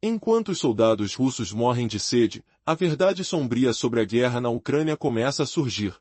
Enquanto os soldados russos morrem de sede, a verdade sombria sobre a guerra na Ucrânia começa a surgir.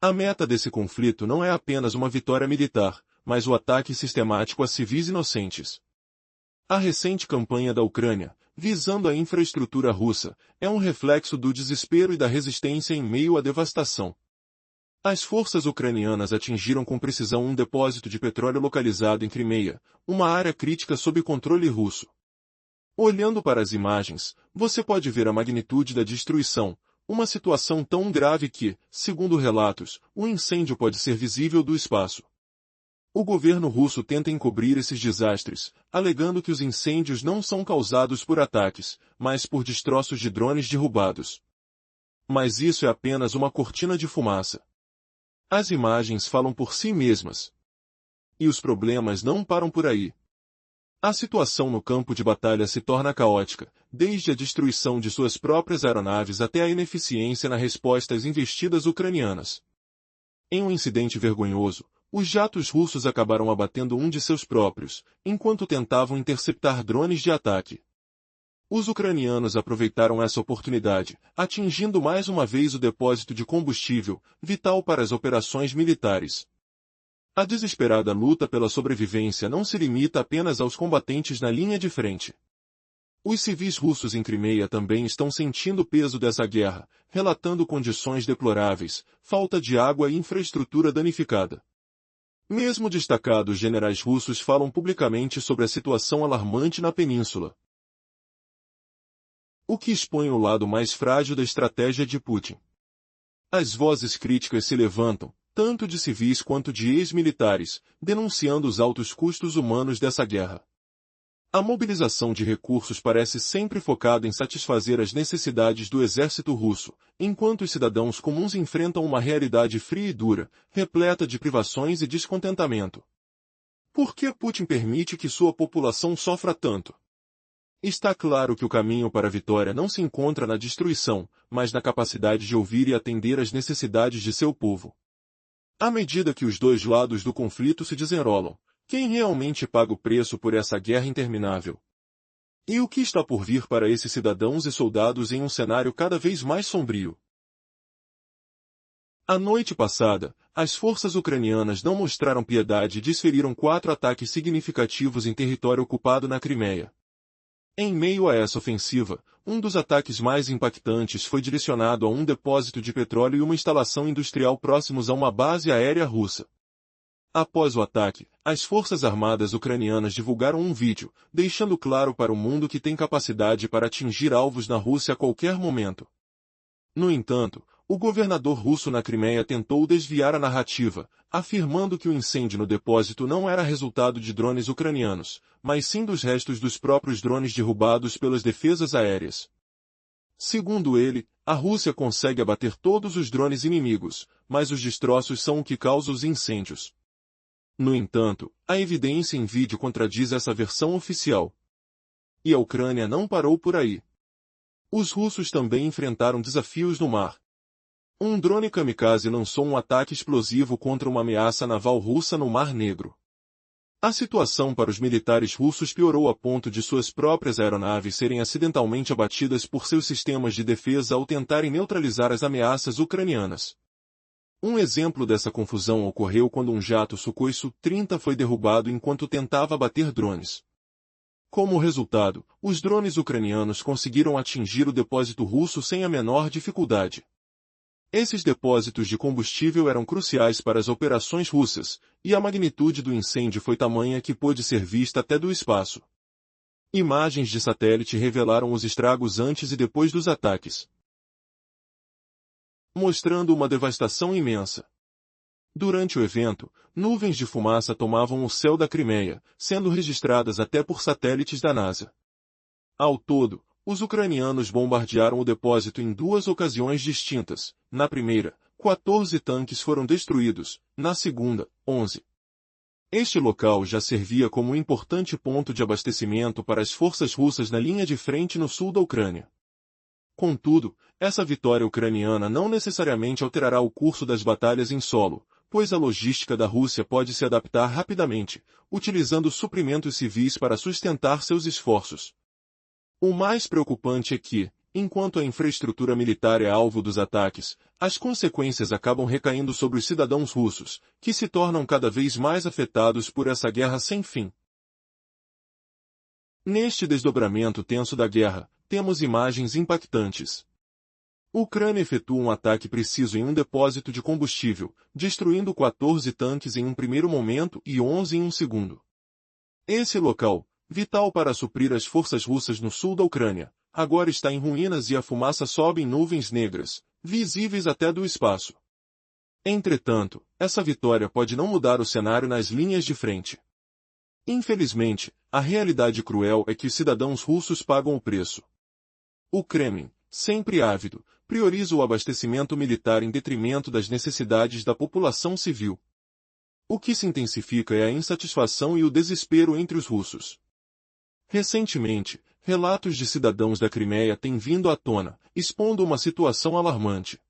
A meta desse conflito não é apenas uma vitória militar, mas o ataque sistemático a civis inocentes. A recente campanha da Ucrânia, visando a infraestrutura russa, é um reflexo do desespero e da resistência em meio à devastação. As forças ucranianas atingiram com precisão um depósito de petróleo localizado em Crimeia, uma área crítica sob controle russo. Olhando para as imagens, você pode ver a magnitude da destruição, uma situação tão grave que, segundo relatos, o incêndio pode ser visível do espaço. O governo russo tenta encobrir esses desastres, alegando que os incêndios não são causados por ataques, mas por destroços de drones derrubados. Mas isso é apenas uma cortina de fumaça. As imagens falam por si mesmas. E os problemas não param por aí. A situação no campo de batalha se torna caótica, desde a destruição de suas próprias aeronaves até a ineficiência na resposta às investidas ucranianas. Em um incidente vergonhoso, os jatos russos acabaram abatendo um de seus próprios, enquanto tentavam interceptar drones de ataque. Os ucranianos aproveitaram essa oportunidade, atingindo mais uma vez o depósito de combustível, vital para as operações militares. A desesperada luta pela sobrevivência não se limita apenas aos combatentes na linha de frente. Os civis russos em Crimeia também estão sentindo o peso dessa guerra, relatando condições deploráveis, falta de água e infraestrutura danificada. Mesmo destacados generais russos falam publicamente sobre a situação alarmante na península. O que expõe o lado mais frágil da estratégia de Putin. As vozes críticas se levantam, tanto de civis quanto de ex-militares, denunciando os altos custos humanos dessa guerra. A mobilização de recursos parece sempre focada em satisfazer as necessidades do exército russo, enquanto os cidadãos comuns enfrentam uma realidade fria e dura, repleta de privações e descontentamento. Por que Putin permite que sua população sofra tanto? Está claro que o caminho para a vitória não se encontra na destruição, mas na capacidade de ouvir e atender às necessidades de seu povo. À medida que os dois lados do conflito se desenrolam, quem realmente paga o preço por essa guerra interminável? E o que está por vir para esses cidadãos e soldados em um cenário cada vez mais sombrio? A noite passada, as forças ucranianas não mostraram piedade e desferiram 4 ataques significativos em território ocupado na Crimeia. Em meio a essa ofensiva, um dos ataques mais impactantes foi direcionado a um depósito de petróleo e uma instalação industrial próximos a uma base aérea russa. Após o ataque, as forças armadas ucranianas divulgaram um vídeo, deixando claro para o mundo que tem capacidade para atingir alvos na Rússia a qualquer momento. No entanto, o governador russo na Crimeia tentou desviar a narrativa, afirmando que o incêndio no depósito não era resultado de drones ucranianos, mas sim dos restos dos próprios drones derrubados pelas defesas aéreas. Segundo ele, a Rússia consegue abater todos os drones inimigos, mas os destroços são o que causa os incêndios. No entanto, a evidência em vídeo contradiz essa versão oficial. E a Ucrânia não parou por aí. Os russos também enfrentaram desafios no mar. Um drone kamikaze lançou um ataque explosivo contra uma ameaça naval russa no Mar Negro. A situação para os militares russos piorou a ponto de suas próprias aeronaves serem acidentalmente abatidas por seus sistemas de defesa ao tentarem neutralizar as ameaças ucranianas. Um exemplo dessa confusão ocorreu quando um jato Sukhoi Su-30 foi derrubado enquanto tentava abater drones. Como resultado, os drones ucranianos conseguiram atingir o depósito russo sem a menor dificuldade. Esses depósitos de combustível eram cruciais para as operações russas, e a magnitude do incêndio foi tamanha que pôde ser vista até do espaço. Imagens de satélite revelaram os estragos antes e depois dos ataques, mostrando uma devastação imensa. Durante o evento, nuvens de fumaça tomavam o céu da Crimeia, sendo registradas até por satélites da NASA. Ao todo, os ucranianos bombardearam o depósito em 2 ocasiões distintas. Na primeira, 14 tanques foram destruídos, na segunda, 11. Este local já servia como um importante ponto de abastecimento para as forças russas na linha de frente no sul da Ucrânia. Contudo, essa vitória ucraniana não necessariamente alterará o curso das batalhas em solo, pois a logística da Rússia pode se adaptar rapidamente, utilizando suprimentos civis para sustentar seus esforços. O mais preocupante é que, enquanto a infraestrutura militar é alvo dos ataques, as consequências acabam recaindo sobre os cidadãos russos, que se tornam cada vez mais afetados por essa guerra sem fim. Neste desdobramento tenso da guerra, temos imagens impactantes. Ucrânia efetua um ataque preciso em um depósito de combustível, destruindo 14 tanques em um primeiro momento e 11 em um segundo. Esse local, vital para suprir as forças russas no sul da Ucrânia, agora está em ruínas e a fumaça sobe em nuvens negras, visíveis até do espaço. Entretanto, essa vitória pode não mudar o cenário nas linhas de frente. Infelizmente, a realidade cruel é que os cidadãos russos pagam o preço. O Kremlin, sempre ávido, prioriza o abastecimento militar em detrimento das necessidades da população civil. O que se intensifica é a insatisfação e o desespero entre os russos. Recentemente, relatos de cidadãos da Crimeia têm vindo à tona, expondo uma situação alarmante.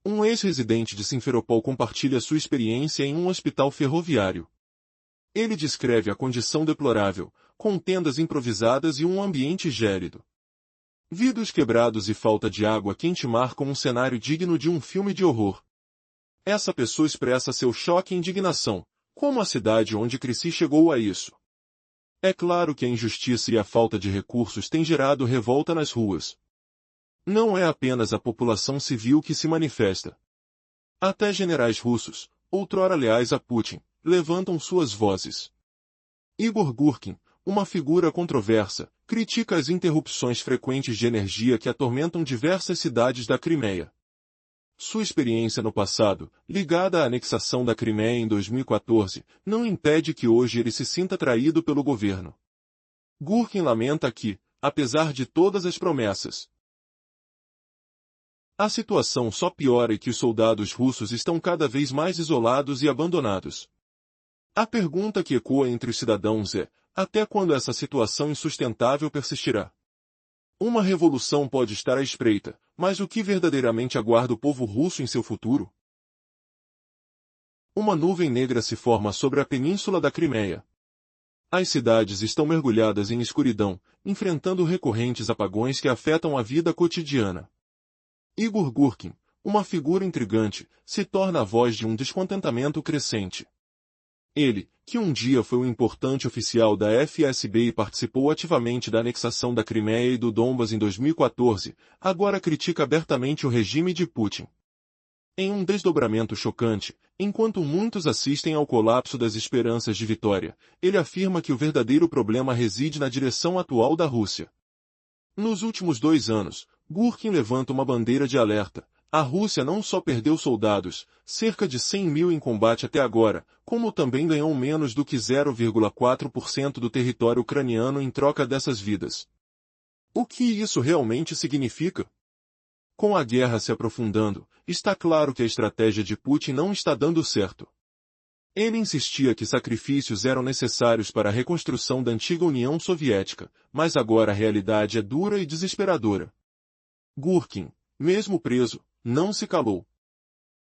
Um ex-residente de Simferopol compartilha sua experiência em um hospital ferroviário. Ele descreve a condição deplorável, com tendas improvisadas e um ambiente gélido. Vidros quebrados e falta de água quente marcam um cenário digno de um filme de horror. Essa pessoa expressa seu choque e indignação. Como a cidade onde cresci chegou a isso? É claro que a injustiça e a falta de recursos têm gerado revolta nas ruas. Não é apenas a população civil que se manifesta. Até generais russos, outrora leais a Putin, levantam suas vozes. Igor Gurkin, uma figura controversa, critica as interrupções frequentes de energia que atormentam diversas cidades da Crimeia. Sua experiência no passado, ligada à anexação da Crimeia em 2014, não impede que hoje ele se sinta traído pelo governo. Gurkin lamenta que, apesar de todas as promessas, a situação só piora e que os soldados russos estão cada vez mais isolados e abandonados. A pergunta que ecoa entre os cidadãos é: até quando essa situação insustentável persistirá? Uma revolução pode estar à espreita, mas o que verdadeiramente aguarda o povo russo em seu futuro? Uma nuvem negra se forma sobre a península da Crimeia. As cidades estão mergulhadas em escuridão, enfrentando recorrentes apagões que afetam a vida cotidiana. Igor Gurkin, uma figura intrigante, se torna a voz de um descontentamento crescente. Ele, que um dia foi um importante oficial da FSB e participou ativamente da anexação da Crimeia e do Donbas em 2014, agora critica abertamente o regime de Putin. Em um desdobramento chocante, enquanto muitos assistem ao colapso das esperanças de vitória, ele afirma que o verdadeiro problema reside na direção atual da Rússia. Nos últimos 2 anos, Gurkin levanta uma bandeira de alerta. A Rússia não só perdeu soldados, cerca de 100 mil em combate até agora, como também ganhou menos do que 0,4% do território ucraniano em troca dessas vidas. O que isso realmente significa? Com a guerra se aprofundando, está claro que a estratégia de Putin não está dando certo. Ele insistia que sacrifícios eram necessários para a reconstrução da antiga União Soviética, mas agora a realidade é dura e desesperadora. Gurkin, mesmo preso, não se calou.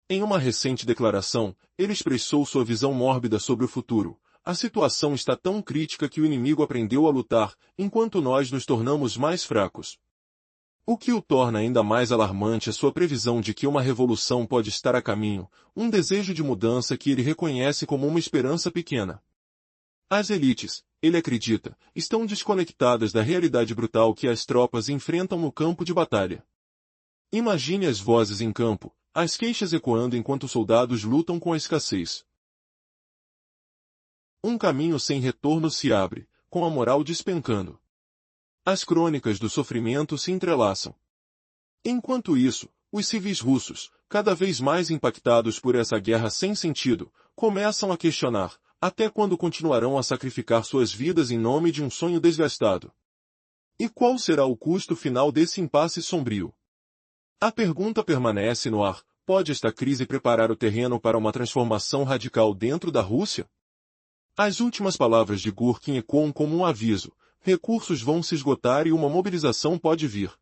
Em uma recente declaração, ele expressou sua visão mórbida sobre o futuro. A situação está tão crítica que o inimigo aprendeu a lutar, enquanto nós nos tornamos mais fracos. O que o torna ainda mais alarmante é sua previsão de que uma revolução pode estar a caminho, um desejo de mudança que ele reconhece como uma esperança pequena. As elites, ele acredita, estão desconectadas da realidade brutal que as tropas enfrentam no campo de batalha. Imagine as vozes em campo, as queixas ecoando enquanto os soldados lutam com a escassez. Um caminho sem retorno se abre, com a moral despencando. As crônicas do sofrimento se entrelaçam. Enquanto isso, os civis russos, cada vez mais impactados por essa guerra sem sentido, começam a questionar, até quando continuarão a sacrificar suas vidas em nome de um sonho desgastado? E qual será o custo final desse impasse sombrio? A pergunta permanece no ar: pode esta crise preparar o terreno para uma transformação radical dentro da Rússia? As últimas palavras de Gurkin ecoam como um aviso: recursos vão se esgotar e uma mobilização pode vir.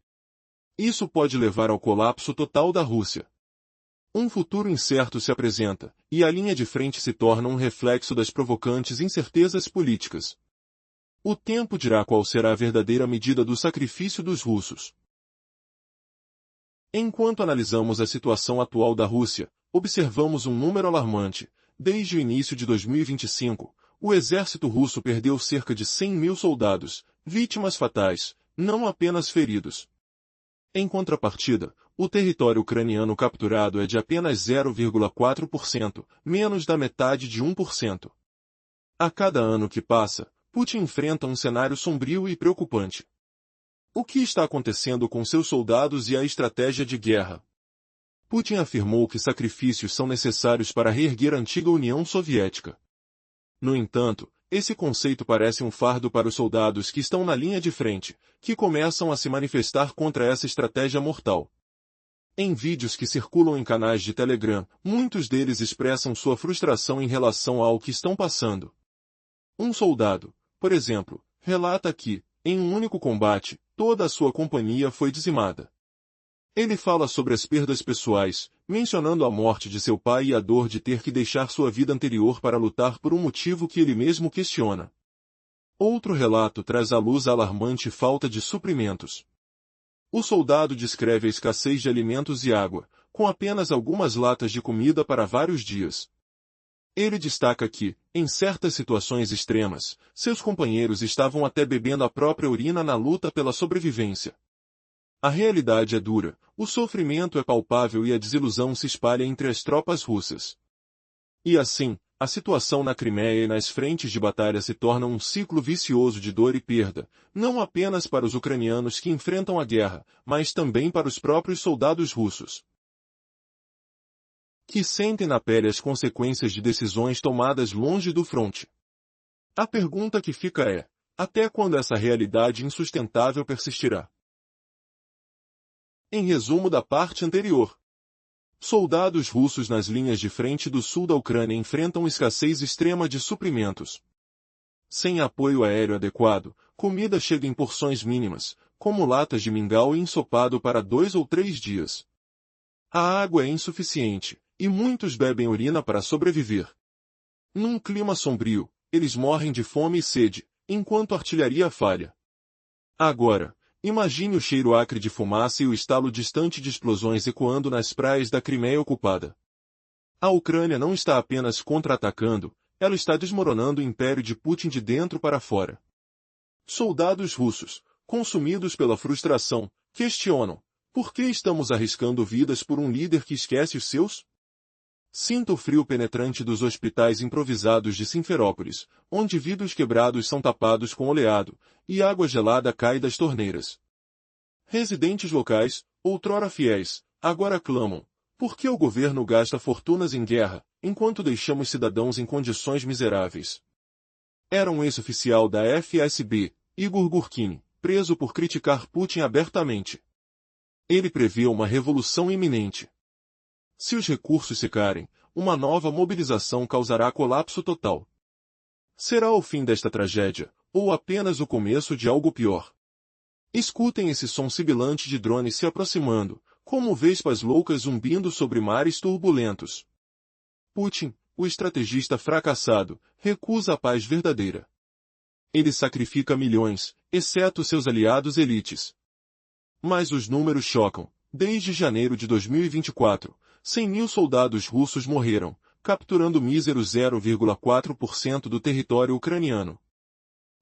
Isso pode levar ao colapso total da Rússia. Um futuro incerto se apresenta, e a linha de frente se torna um reflexo das provocantes incertezas políticas. O tempo dirá qual será a verdadeira medida do sacrifício dos russos. Enquanto analisamos a situação atual da Rússia, observamos um número alarmante. Desde o início de 2025, o exército russo perdeu cerca de 100 mil soldados, vítimas fatais, não apenas feridos. Em contrapartida, o território ucraniano capturado é de apenas 0,4%, menos da metade de 1%. A cada ano que passa, Putin enfrenta um cenário sombrio e preocupante. O que está acontecendo com seus soldados e a estratégia de guerra? Putin afirmou que sacrifícios são necessários para reerguer a antiga União Soviética. No entanto, esse conceito parece um fardo para os soldados que estão na linha de frente, que começam a se manifestar contra essa estratégia mortal. Em vídeos que circulam em canais de Telegram, muitos deles expressam sua frustração em relação ao que estão passando. Um soldado, por exemplo, relata que, em um único combate, toda a sua companhia foi dizimada. Ele fala sobre as perdas pessoais, mencionando a morte de seu pai e a dor de ter que deixar sua vida anterior para lutar por um motivo que ele mesmo questiona. Outro relato traz à luz a alarmante falta de suprimentos. O soldado descreve a escassez de alimentos e água, com apenas algumas latas de comida para vários dias. Ele destaca que, em certas situações extremas, seus companheiros estavam até bebendo a própria urina na luta pela sobrevivência. A realidade é dura, o sofrimento é palpável e a desilusão se espalha entre as tropas russas. E assim, a situação na Crimeia e nas frentes de batalha se torna um ciclo vicioso de dor e perda, não apenas para os ucranianos que enfrentam a guerra, mas também para os próprios soldados russos, que sentem na pele as consequências de decisões tomadas longe do fronte. A pergunta que fica é: até quando essa realidade insustentável persistirá? Em resumo da parte anterior, soldados russos nas linhas de frente do sul da Ucrânia enfrentam escassez extrema de suprimentos. Sem apoio aéreo adequado, comida chega em porções mínimas, como latas de mingau e ensopado para 2 ou 3 dias. A água é insuficiente, e muitos bebem urina para sobreviver. Num clima sombrio, eles morrem de fome e sede, enquanto a artilharia falha. Agora, imagine o cheiro acre de fumaça e o estalo distante de explosões ecoando nas praias da Crimeia ocupada. A Ucrânia não está apenas contra-atacando, ela está desmoronando o império de Putin de dentro para fora. Soldados russos, consumidos pela frustração, questionam: por que estamos arriscando vidas por um líder que esquece os seus? Sinta o frio penetrante dos hospitais improvisados de Simferópolis, onde vidros quebrados são tapados com oleado, e água gelada cai das torneiras. Residentes locais, outrora fiéis, agora clamam: por que o governo gasta fortunas em guerra, enquanto deixamos cidadãos em condições miseráveis? Era um ex-oficial da FSB, Igor Gurkini, preso por criticar Putin abertamente. Ele previa uma revolução iminente. Se os recursos secarem, uma nova mobilização causará colapso total. Será o fim desta tragédia, ou apenas o começo de algo pior? Escutem esse som sibilante de drones se aproximando, como vespas loucas zumbindo sobre mares turbulentos. Putin, o estrategista fracassado, recusa a paz verdadeira. Ele sacrifica milhões, exceto seus aliados elites. Mas os números chocam. Desde janeiro de 2024, 100 mil soldados russos morreram, capturando mísero 0,4% do território ucraniano.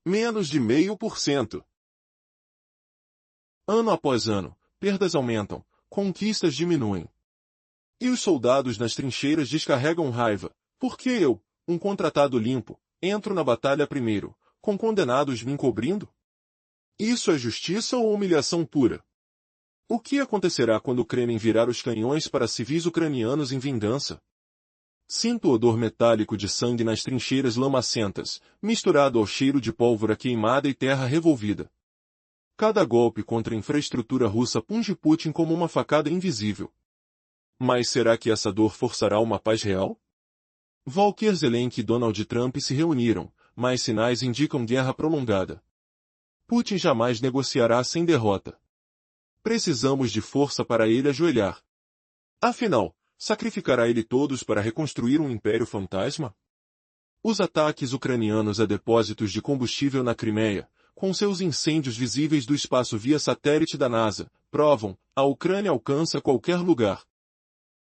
Menos de 0,5%. Ano após ano, perdas aumentam, conquistas diminuem. E os soldados nas trincheiras descarregam raiva: por que eu, um contratado limpo, entro na batalha primeiro, com condenados me encobrindo? Isso é justiça ou humilhação pura? O que acontecerá quando o Kremlin virar os canhões para civis ucranianos em vingança? Sinto o odor metálico de sangue nas trincheiras lamacentas, misturado ao cheiro de pólvora queimada e terra revolvida. Cada golpe contra a infraestrutura russa punge Putin como uma facada invisível. Mas será que essa dor forçará uma paz real? Volker Zelensky e Donald Trump se reuniram, mas sinais indicam guerra prolongada. Putin jamais negociará sem derrota. Precisamos de força para ele ajoelhar. Afinal, sacrificará ele todos para reconstruir um império fantasma? Os ataques ucranianos a depósitos de combustível na Crimeia, com seus incêndios visíveis do espaço via satélite da NASA, provam, a Ucrânia alcança qualquer lugar.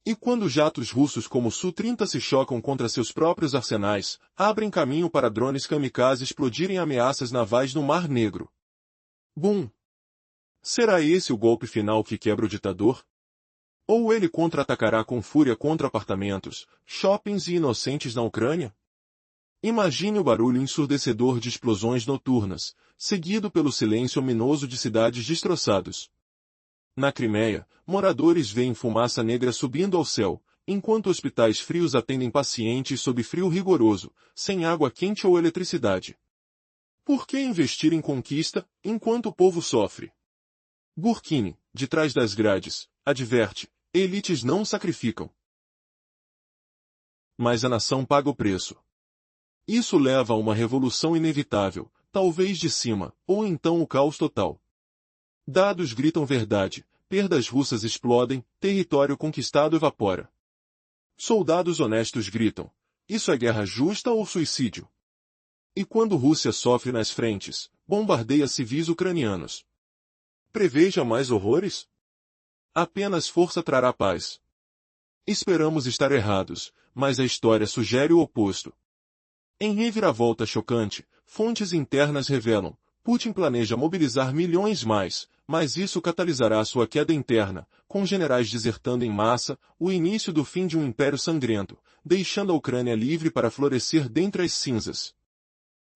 E quando jatos russos como o Su-30 se chocam contra seus próprios arsenais, abrem caminho para drones kamikaze explodirem ameaças navais no Mar Negro. Bum! Será esse o golpe final que quebra o ditador? Ou ele contra-atacará com fúria contra apartamentos, shoppings e inocentes na Ucrânia? Imagine o barulho ensurdecedor de explosões noturnas, seguido pelo silêncio ominoso de cidades destroçadas. Na Crimeia, moradores veem fumaça negra subindo ao céu, enquanto hospitais frios atendem pacientes sob frio rigoroso, sem água quente ou eletricidade. Por que investir em conquista, enquanto o povo sofre? Burkini, de trás das grades, adverte, elites não sacrificam. Mas a nação paga o preço. Isso leva a uma revolução inevitável, talvez de cima, ou então o caos total. Dados gritam verdade, perdas russas explodem, território conquistado evapora. Soldados honestos gritam, isso é guerra justa ou suicídio? E quando Rússia sofre nas frentes, bombardeia civis ucranianos. Preveja mais horrores? Apenas força trará paz. Esperamos estar errados, mas a história sugere o oposto. Em reviravolta chocante, fontes internas revelam, Putin planeja mobilizar milhões mais, mas isso catalisará sua queda interna, com generais desertando em massa, o início do fim de um império sangrento, deixando a Ucrânia livre para florescer dentre as cinzas.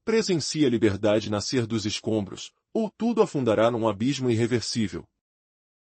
Presencie a liberdade nascer dos escombros, ou tudo afundará num abismo irreversível.